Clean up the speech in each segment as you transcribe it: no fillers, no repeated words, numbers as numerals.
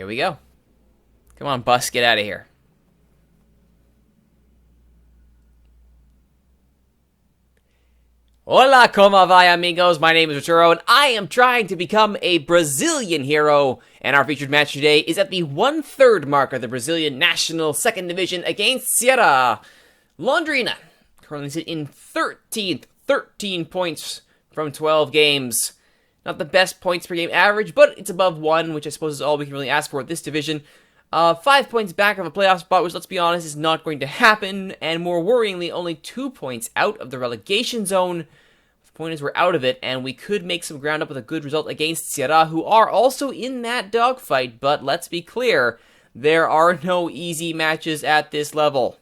Here we go. Come on, bus, get out of here. Hola, como vai, amigos? My name is Rituro, and I am trying to become a Brazilian hero. And our featured match today is at the 1/3 mark of the Brazilian National Second Division against Ceará. Londrina currently sit in 13th, 13 points from 12 games. Not the best points per game average, but it's above 1, which I suppose is all we can really ask for at this division. 5 points back of a playoff spot, which, let's be honest, is not going to happen. And more worryingly, only 2 points out of the relegation zone. The point is we're out of it, and we could make some ground up with a good result against Ceará, who are also in that dogfight. But let's be clear, there are no easy matches at this level.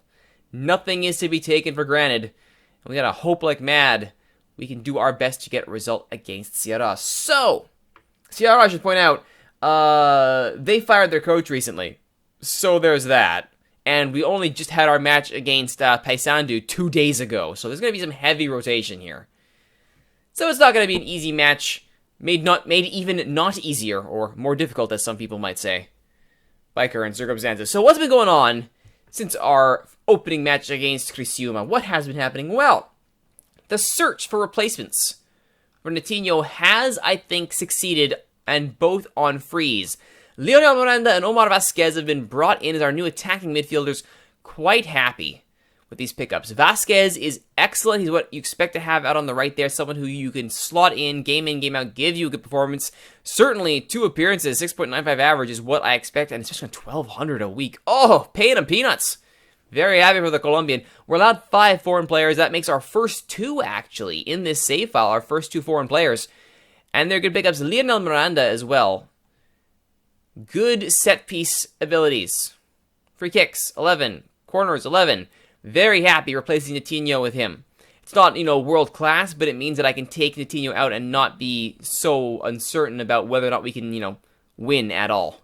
Nothing is to be taken for granted. And we gotta hope like mad we can do our best to get a result against Ceará. So, Ceará, I should point out, they fired their coach recently. So there's that. And we only just had our match against Paysandu 2 days ago. So there's going to be some heavy rotation here. So it's not going to be an easy match. Made even not easier, or more difficult, as some people might say, by current circumstances. So what's been going on since our opening match against Criciúma? What has been happening? Well, the search for replacements for Netinho has, I think, succeeded, and both on freeze. Leonel Miranda and Omar Vasquez have been brought in as our new attacking midfielders. Quite happy with these pickups. Vasquez is excellent. He's what you expect to have out on the right there. Someone who you can slot in, game out, give you a good performance. Certainly, 2 appearances, 6.95 average is what I expect, and especially on 1,200 a week. Oh, paying him peanuts. Very happy for the Colombian. We're allowed 5 foreign players. That makes our first 2, actually, in this save file, our first 2 foreign players. And they're good pickups. Leonel Miranda as well. Good set-piece abilities. Free kicks, 11. Corners, 11. Very happy replacing Netinho with him. It's not, world-class, but it means that I can take Netinho out and not be so uncertain about whether or not we can, win at all.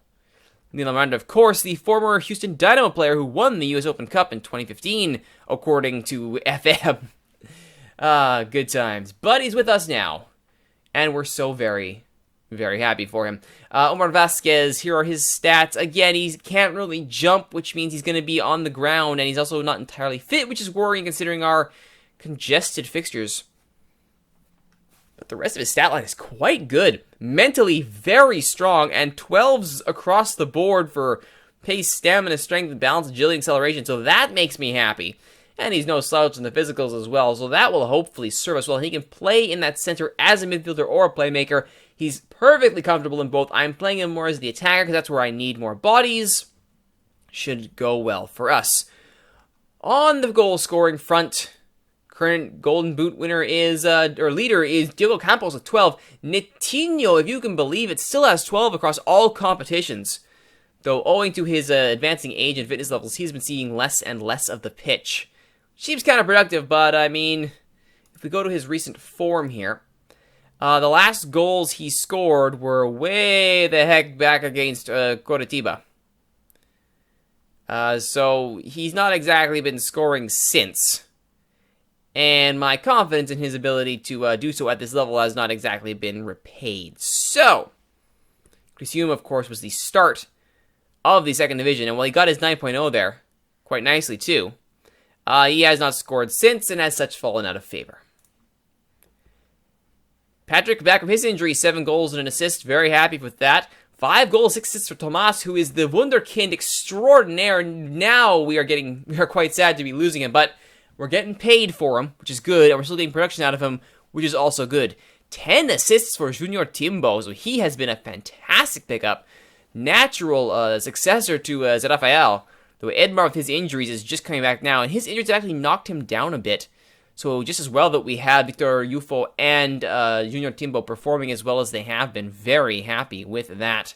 Leonel Miranda, of course, the former Houston Dynamo player who won the U.S. Open Cup in 2015, according to FM. Good times. But he's with us now, and we're so very, very happy for him. Omar Vasquez, here are his stats. Again, he can't really jump, which means he's going to be on the ground, and he's also not entirely fit, which is worrying considering our congested fixtures. But the rest of his stat line is quite good. Mentally very strong, and 12s across the board for pace, stamina, strength, balance, agility, acceleration. So that makes me happy. And he's no slouch in the physicals as well, so that will hopefully serve us well. He can play in that center as a midfielder or a playmaker. He's perfectly comfortable in both. I'm playing him more as the attacker because that's where I need more bodies. Should go well for us. On the goal-scoring front, current Golden Boot winner leader is Diogo Campos with 12. Netinho, if you can believe it, still has 12 across all competitions. Though owing to his advancing age and fitness levels, he's been seeing less and less of the pitch. Seems counterproductive, but I mean, if we go to his recent form here, the last goals he scored were way the heck back against Coritiba. So he's not exactly been scoring since. And my confidence in his ability to do so at this level has not exactly been repaid. So, Criciúma, of course, was the start of the second division. And while he got his 9.0 there, quite nicely too, he has not scored since and has such fallen out of favor. Patrick, back from his injury, 7 goals and an assist. Very happy with that. 5 goals, 6 assists for Tomas, who is the wunderkind extraordinaire. Now we are quite sad to be losing him, but we're getting paid for him, which is good, and we're still getting production out of him, which is also good. 10 assists for Junior Timbo, so he has been a fantastic pickup. Natural successor to Zé Rafael, though Edmar with his injuries is just coming back now, and his injuries actually knocked him down a bit. So just as well that we had Victor Yufo and Junior Timbo performing as well as they have been. Very happy with that.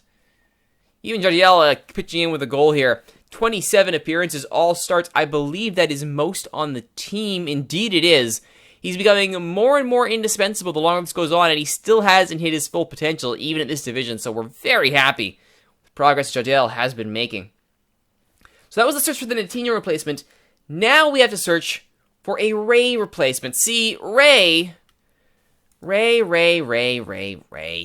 Even Jardiel pitching in with a goal here. 27 appearances, all starts. I believe that is most on the team. Indeed it is. He's becoming more and more indispensable the longer this goes on, and he still hasn't hit his full potential even at this division. So we're very happy with the progress Jardiel has been making. So that was the search for the Netinho replacement. Now we have to search for a Ray replacement. See, Ray.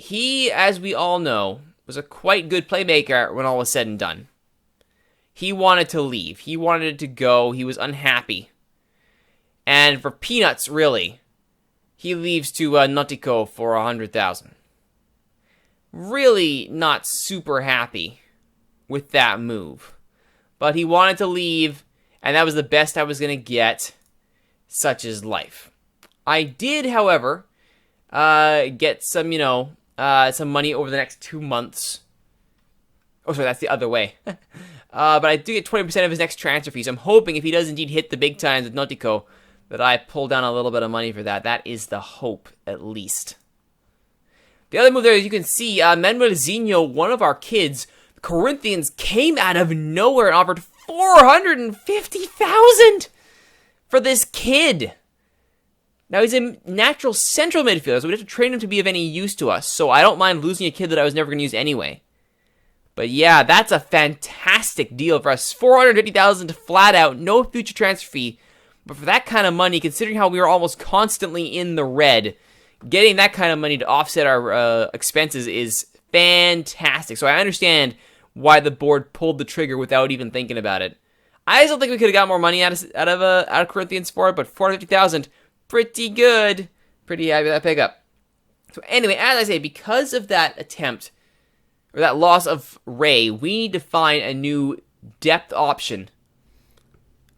He, as we all know, was a quite good playmaker when all was said and done. He wanted to leave. He wanted to go. He was unhappy. And for peanuts, really, he leaves to Nautico for 100,000. Really not super happy with that move. But he wanted to leave, and that was the best I was going to get. Such is life. I did, however, get some, some money over the next 2 months. Oh, sorry, that's the other way. But I do get 20% of his next transfer fees. I'm hoping if he does indeed hit the big times with Nautico, that I pull down a little bit of money for that. That is the hope, at least. The other move there, as you can see, Manuel Zinho, one of our kids, Corinthians came out of nowhere and offered 450,000 for this kid. Now, he's a natural central midfielder, so we'd have to train him to be of any use to us. So I don't mind losing a kid that I was never going to use anyway. But yeah, that's a fantastic deal for us. 450,000 flat out, no future transfer fee. But for that kind of money, considering how we were almost constantly in the red, getting that kind of money to offset our expenses is fantastic. So I understand why the board pulled the trigger without even thinking about it. I still think we could have got more money out of Corinthians for it, but 450,000, pretty good. Pretty happy with that pickup. So anyway, as I say, because of that attempt, or that loss of Ray, we need to find a new depth option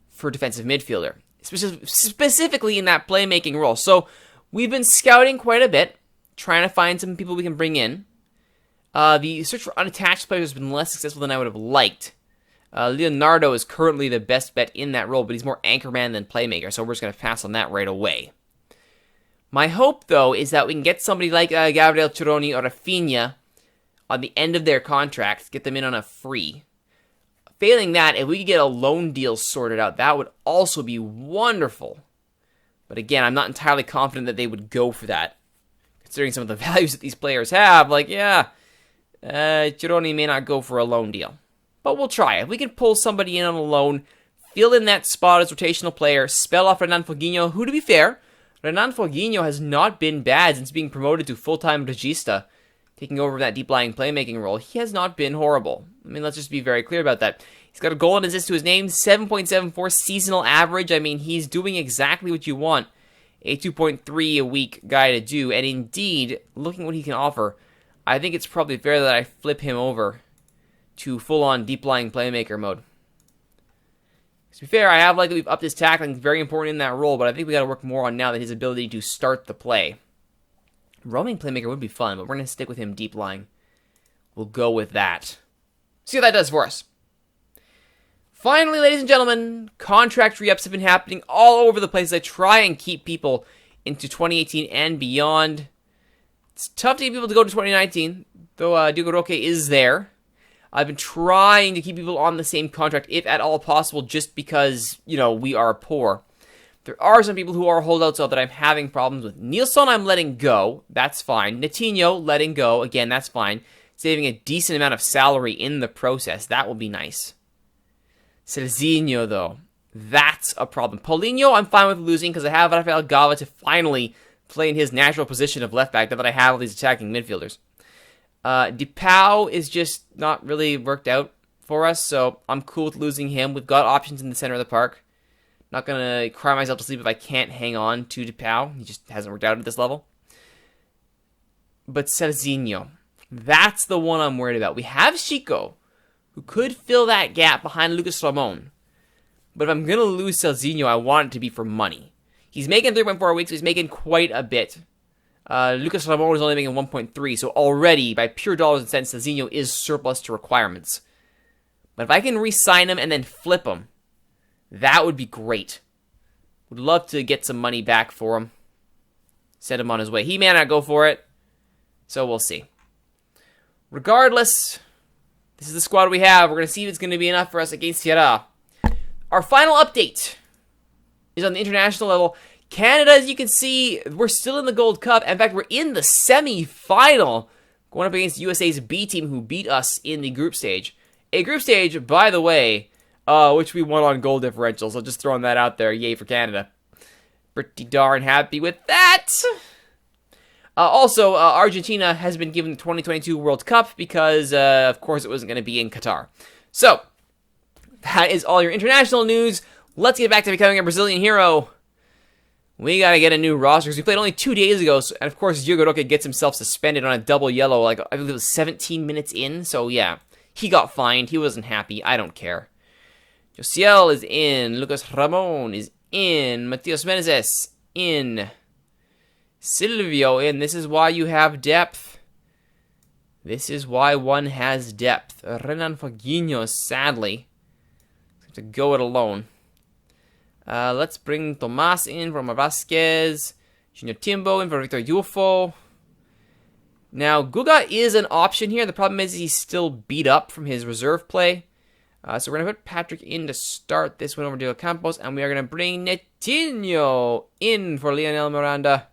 for defensive midfielder, specifically in that playmaking role. So we've been scouting quite a bit, trying to find some people we can bring in. The search for unattached players has been less successful than I would have liked. Leonardo is currently the best bet in that role, but he's more anchorman than playmaker, so we're just going to pass on that right away. My hope, though, is that we can get somebody like Gabriel Chironi or Rafinha on the end of their contracts, get them in on a free. Failing that, if we could get a loan deal sorted out, that would also be wonderful. But again, I'm not entirely confident that they would go for that. Considering some of the values that these players have, Chironi may not go for a loan deal. But we'll try. If we can pull somebody in on a loan, fill in that spot as rotational player, spell off Renan Foguinho, who, to be fair, Renan Foguinho has not been bad since being promoted to full-time regista, taking over that deep-lying playmaking role. He has not been horrible. I mean, let's just be very clear about that. He's got a goal and assist to his name, 7.74 seasonal average. I mean, he's doing exactly what you want a 2.3 a week guy to do. And indeed, looking at what he can offer, I think it's probably fair that I flip him over to full-on deep-lying playmaker mode. To be fair, I have liked that we've upped his tackling, very important in that role, but I think we got to work more on now that his ability to start the play. Roaming playmaker would be fun, but we're going to stick with him deep lying. We'll go with that. See what that does for us. Finally, ladies and gentlemen, contract re-ups have been happening all over the place as I try and keep people into 2018 and beyond. It's tough to get people to go to 2019, though Diego Roque is there. I've been trying to keep people on the same contract, if at all possible, just because, we are poor. There are some people who are holdouts that I'm having problems with. Nilsson, I'm letting go. That's fine. Netinho, letting go. Again, that's fine. Saving a decent amount of salary in the process. That will be nice. Cezinho, though. That's a problem. Paulinho, I'm fine with losing because I have Rafael Gava to finally play in his natural position of left back now that I have all these attacking midfielders. DePau is just not really worked out for us, so I'm cool with losing him. We've got options in the center of the park. Not going to cry myself to sleep if I can't hang on to DePau. He just hasn't worked out at this level. But Cezinho, that's the one I'm worried about. We have Chico, who could fill that gap behind Lucas Ramon. But if I'm going to lose Cezinho, I want it to be for money. He's making 3.4 weeks, so he's making quite a bit. Lucas Ramon is only making 1.3, so already, by pure dollars and cents, Cezinho is surplus to requirements. But if I can re-sign him and then flip him, that would be great. Would love to get some money back for him. Send him on his way. He may not go for it, so we'll see. Regardless, this is the squad we have. We're going to see if it's going to be enough for us against Sierra. Our final update is on the international level. Canada, as you can see, we're still in the Gold Cup. In fact, we're in the semi-final, going up against USA's B team, who beat us in the group stage. A group stage, by the way, which we won on goal differential, so just throwing that out there. Yay for Canada. Pretty darn happy with that. Also, Argentina has been given the 2022 World Cup because, of course, it wasn't going to be in Qatar. So, that is all your international news. Let's get back to becoming a Brazilian hero. We got to get a new roster because we played only 2 days ago. And, of course, Diogo Roque gets himself suspended on a double yellow, like, I believe it was 17 minutes in. So, yeah, he got fined. He wasn't happy. I don't care. Josiel is in. Lucas Ramon is in. Matias Menezes in. Silvio in. This is why you have depth. This is why one has depth. Renan Foguinho, sadly, has to go it alone. Let's bring Tomas in for Vasquez. Junior Timbo in for Victor Yufo. Now, Guga is an option here. The problem is he's still beat up from his reserve play. So we're going to put Patrick in to start this one over Diego Campos. And we are going to bring Netinho in for Lionel Miranda,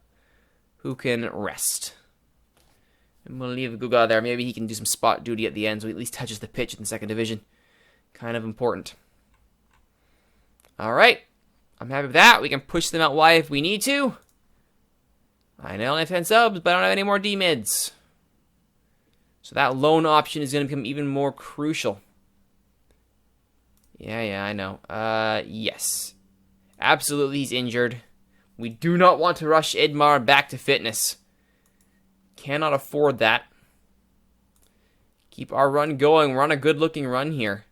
who can rest. And we'll leave Guga there. Maybe he can do some spot duty at the end so he at least touches the pitch in the second division. Kind of important. Alright. I'm happy with that. We can push them out wide if we need to. I only have 10 subs, but I don't have any more D-mids. So that lone option is going to become even more crucial. Yeah, I know. Yes. Absolutely, he's injured. We do not want to rush Edmar back to fitness. Cannot afford that. Keep our run going. We're on a good-looking run here.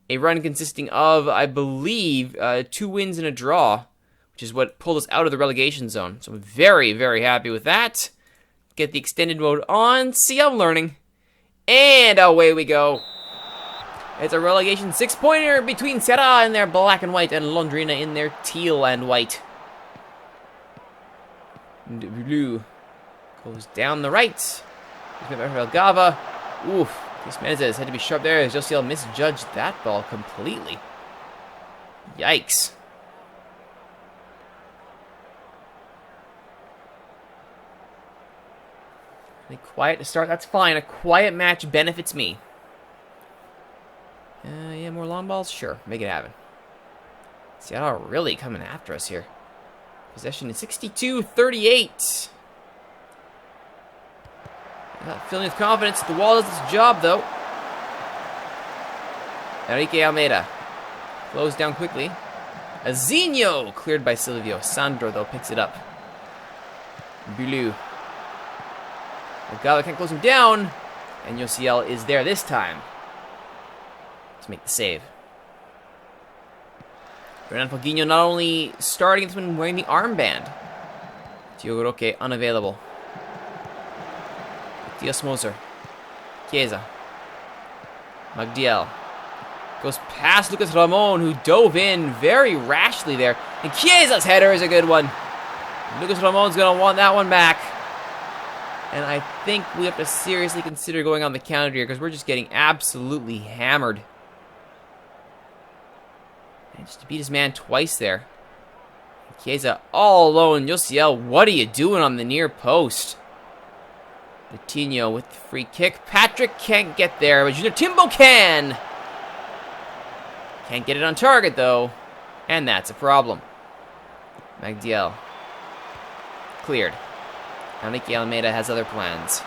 A run consisting of, I believe, 2 wins and a draw, which is what pulled us out of the relegation zone. So I'm very, very happy with that. Get the extended mode on. See, I'm learning. And away we go. It's a relegation 6-pointer between Serra in their black and white and Londrina in their teal and white. Blue goes down the right. Gava. Oof. This Menezes had to be sharp there as Josiel misjudged that ball completely. Yikes. Really quiet to start. That's fine. A quiet match benefits me. Yeah, more long balls? Sure. Make it happen. Seattle really coming after us here. Possession is 62-38. Not feeling with confidence. The wall does its job, though. Enrique Almeida flows down quickly. Azinho cleared by Silvio. Sandro, though, picks it up. Bulu. Gala can't close him down. And Josiel is there this time to make the save. Renan Foguinho not only starting this one wearing the armband. Diogo Roque unavailable. Diaz Moser. Chiesa. Magdiel. Goes past Lucas Ramon, who dove in very rashly there. And Chiesa's header is a good one. Lucas Ramon's going to want that one back. And I think we have to seriously consider going on the counter here because we're just getting absolutely hammered. And just to beat his man twice there. Chiesa all alone. Josiel, what are you doing on the near post? Netinho with the free kick. Patrick can't get there, but Junior Timbo can. Can't get it on target, though. And that's a problem. Magdiel. Cleared. Enrique Almeida has other plans.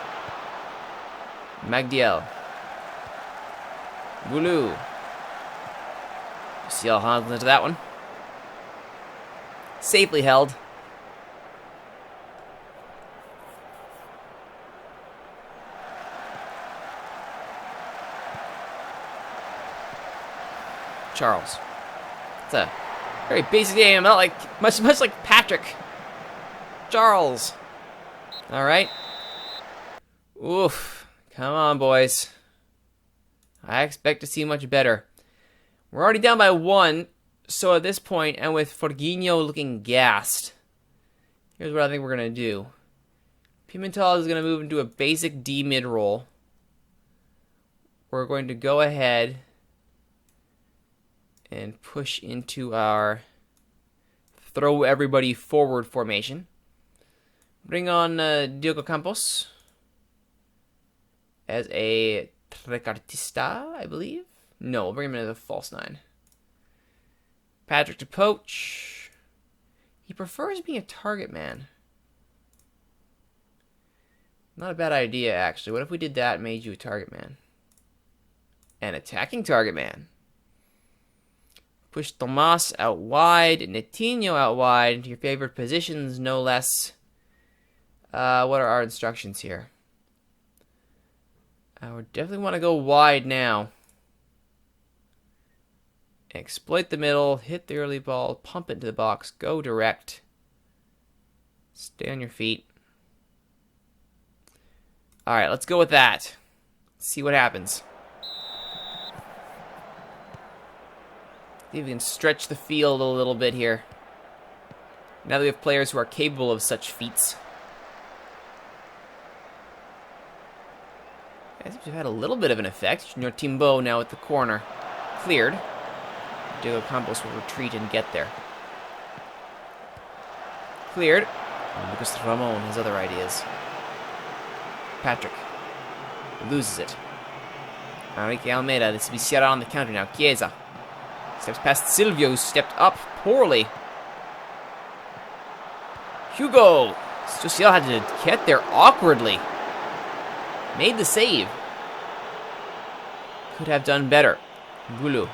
Magdiel. Bulu. Josiel handles into that one. Safely held. Charles. It's a very basic game, not like much like Patrick. Charles. All right. Oof. Come on, boys. I expect to see much better. We're already down by 1, so at this point, and with Foguinho looking gassed, here's what I think we're going to do. Pimentel is going to move into a basic D mid role. We're going to go ahead and push into our throw everybody forward formation. Bring on Diogo Campos as a trequartista, I believe. No, we'll bring him in as a false 9. Patrick to poach. He prefers being a target man. Not a bad idea, actually. What if we did that and made you a target man? An attacking target man. Push Tomas out wide, Netinho out wide, into your favorite positions, no less. What are our instructions here? We definitely want to go wide now. Exploit the middle, hit the early ball, pump it into the box, go direct. Stay on your feet. Alright, let's go with that. See what happens. See if we can stretch the field a little bit here. Now that we have players who are capable of such feats. I think we've had a little bit of an effect. Junior Timbo now at the corner. Cleared. Diego Campos will retreat and get there. Cleared. And Lucas Ramon has other ideas. Patrick loses it. Enrique Almeida. This will be Sierra on the counter now. Chiesa steps past Silvio, who stepped up poorly. Hugo. Social had to get there awkwardly. Made the save. Could have done better. Gulu.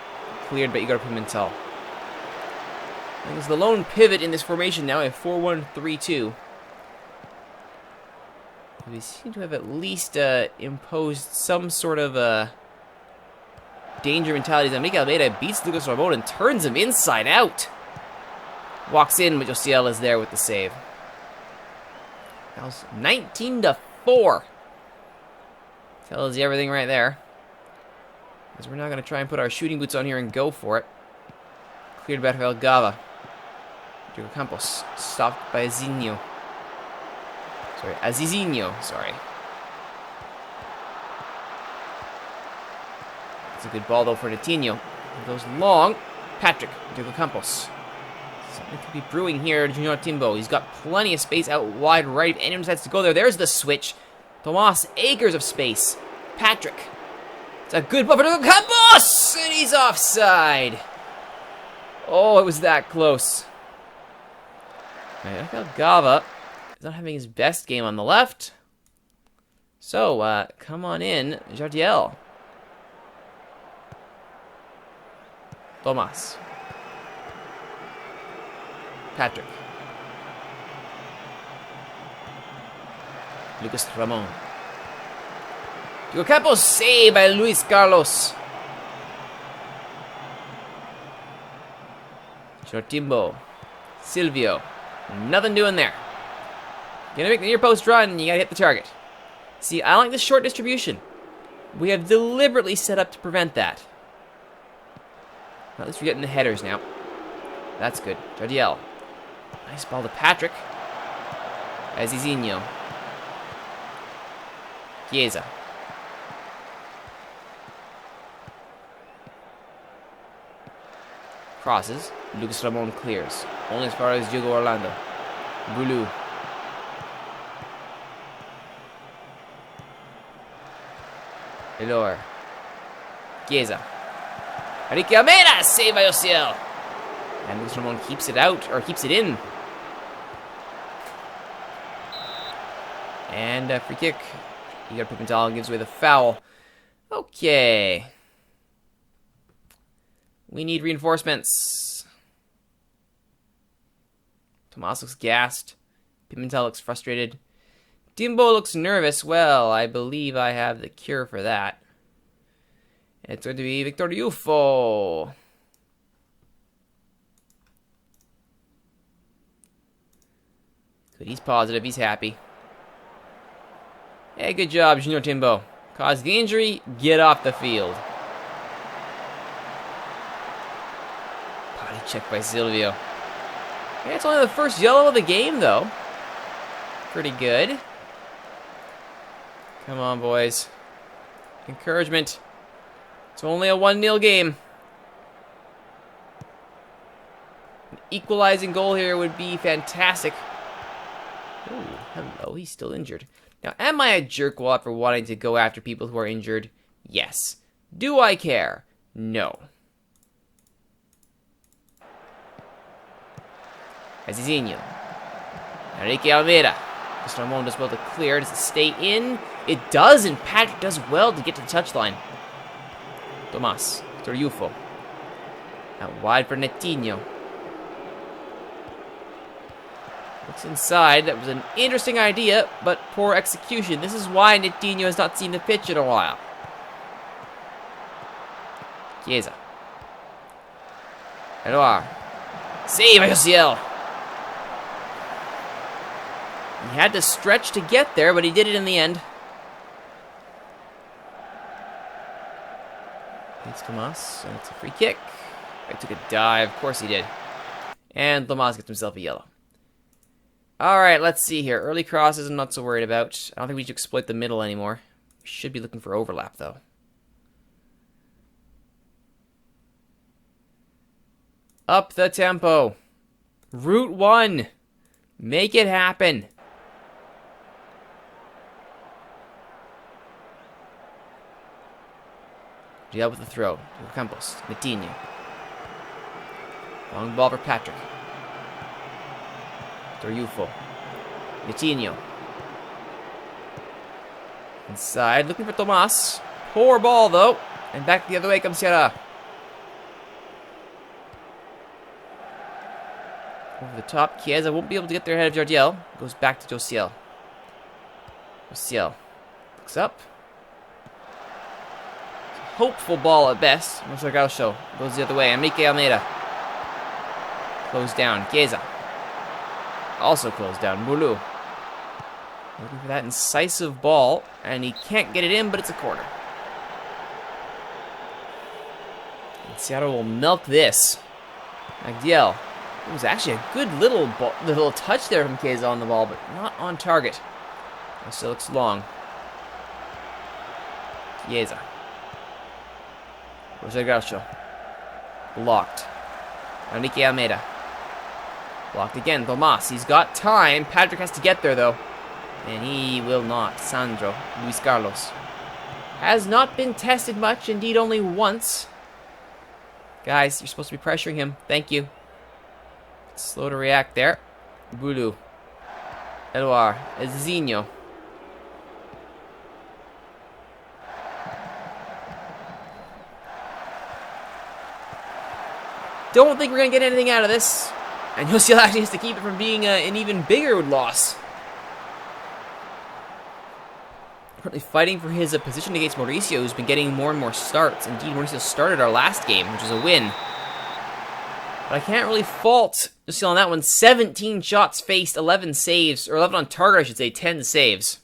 Cleared by Igor Pimentel. I think it's the lone pivot in this formation now. We have 4-1-3-2. We seem to have at least imposed some sort of danger mentality. Enrique Almeida beats Lucas Ramon and turns him inside out. Walks in, but Josiel is there with the save. That was 19-4. Tells you everything right there. Because we're not going to try and put our shooting boots on here and go for it. Cleared by Rafael Gava. Diego Campos. Stopped by Azizinho. Sorry, Azizinho. Sorry. It's a good ball, though, for Netinho. It goes long. Patrick. Diego Campos. Something could be brewing here. Junior Timbo. He's got plenty of space out wide right. If anyone decides to go there, there's the switch. Tomas. Acres of space. Patrick. It's a good ball for Diego Campos! And he's offside. Oh, it was that close. Rafael Gava is not having his best game on the left. So, come on in, Jardiel. Tomas. Patrick. Lucas Ramon. Diego Campos saved by Luis Carlos. Timbo. Silvio. Nothing doing there. Gonna make the near post run, you gotta hit the target. See, I like this short distribution. We have deliberately set up to prevent that. At least we're getting the headers now. That's good. Jardiel. Nice ball to Patrick. Azizinho. Chiesa. Crosses. Lucas Ramon clears. Only as far as Diego Orlando. Bulu. Elor. Chiesa. Enrique Almeida! Save by Ociel. And Lucas Ramon keeps it out, or keeps it in. And free kick. Igor Pimentel gives away the foul. Okay. We need reinforcements. Tomas looks gassed. Pimentel looks frustrated. Timbo looks nervous. Well, I believe I have the cure for that. It's going to be Victor Ufo. Good, he's positive. He's happy. Hey, good job, Junior Timbo. Caused the injury. Get off the field. Body check by Silvio. Okay, it's only the first yellow of the game, though. Pretty good. Come on, boys. Encouragement. It's only a 1-0 game. An equalizing goal here would be fantastic. Oh, hello. He's still injured. Now, am I a jerkwad for wanting to go after people who are injured? Yes. Do I care? No. Azizinho. Enrique Almeida. Mr. Ramon does well to clear. Does it stay in? It does, and Patrick does well to get to the touchline. Tomas. Toriufo. Out wide for Netinho. Looks inside. That was an interesting idea, but poor execution. This is why Netinho has not seen the pitch in a while. Chiesa. Edouard. Save, Josiel. He had to stretch to get there, but he did it in the end. It's Tomas, and it's a free kick. I took a dive. Of course he did. And Tomas gets himself a yellow. Alright, let's see here. Early crosses I'm not so worried about. I don't think we should exploit the middle anymore. We should be looking for overlap, though. Up the tempo. Route 1. Make it happen. Deal with the throw. Campos. Netinho. Long ball for Patrick. Toriufo. Netinho. Inside. Looking for Tomas. Poor ball, though. And back the other way comes Sierra. Over the top. Chiesa won't be able to get there ahead of Jardiel. Goes back to Josiel. Josiel. Looks up. Hopeful ball at best. Mr. Gaucho goes the other way. Enrique Almeida. Closed down. Chiesa. Also closed down. Boulou. Looking for that incisive ball. And he can't get it in, but it's a corner. And Seattle will milk this. Magdiel. It was actually a good little touch there from Chiesa on the ball, but not on target. It still looks long. Chiesa. Jose Gaucho. Blocked. Enrique Almeida. Blocked again. Tomas. He's got time. Patrick has to get there, though. And he will not. Sandro. Luis Carlos. Has not been tested much. Indeed, only once. Guys, you're supposed to be pressuring him. Thank you. Slow to react there. Boulou. Edouard. Ezinho. Don't think we're going to get anything out of this. And Josiel actually has to keep it from being an even bigger loss. Currently fighting for his position against Mauricio, who's been getting more and more starts. Indeed, Mauricio started our last game, which was a win. But I can't really fault Josiel on that one. 17 shots faced, 11 saves. Or 11 on target, I should say. 10 saves.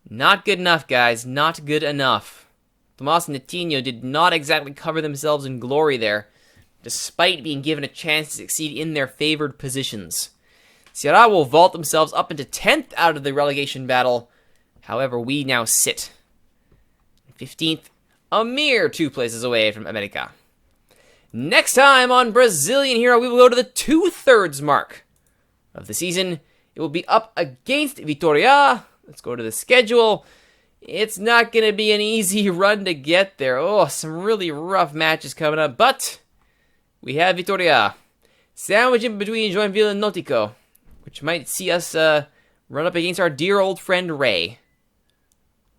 Not good enough, guys. Not good enough. Tomas and Netinho did not exactly cover themselves in glory there, despite being given a chance to succeed in their favored positions. Sierra will vault themselves up into 10th out of the relegation battle. However, we now sit 15th, a mere 2 places away from America. Next time on Brazilian Hero, we will go to the 2/3 mark of the season. It will be up against Vitória. Let's go to the schedule. It's not going to be an easy run to get there. Oh, some really rough matches coming up. But we have Vitória. Sandwiched in between Joinville and Náutico, which might see us run up against our dear old friend Ray.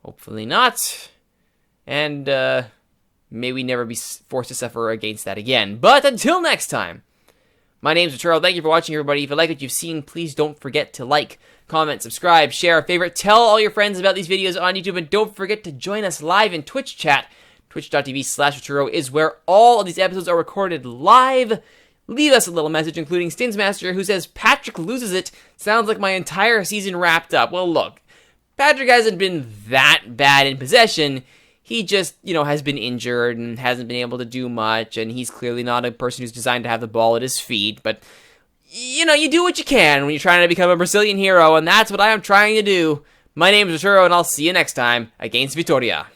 Hopefully not. And may we never be forced to suffer against that again. But until next time, my name's Rituro. Thank you for watching, everybody. If you like what you've seen, please don't forget to like, comment, subscribe, share, favorite, tell all your friends about these videos on YouTube, and don't forget to join us live in Twitch chat. Twitch.tv/Rituro is where all of these episodes are recorded live. Leave us a little message, including Stinsmaster, who says, Patrick loses it. Sounds like my entire season wrapped up. Well, look, Patrick hasn't been that bad in possession. He just, has been injured and hasn't been able to do much, and he's clearly not a person who's designed to have the ball at his feet, but, you do what you can when you're trying to become a Brazilian hero, and that's what I am trying to do. My name is Rituro, and I'll see you next time against Vitória.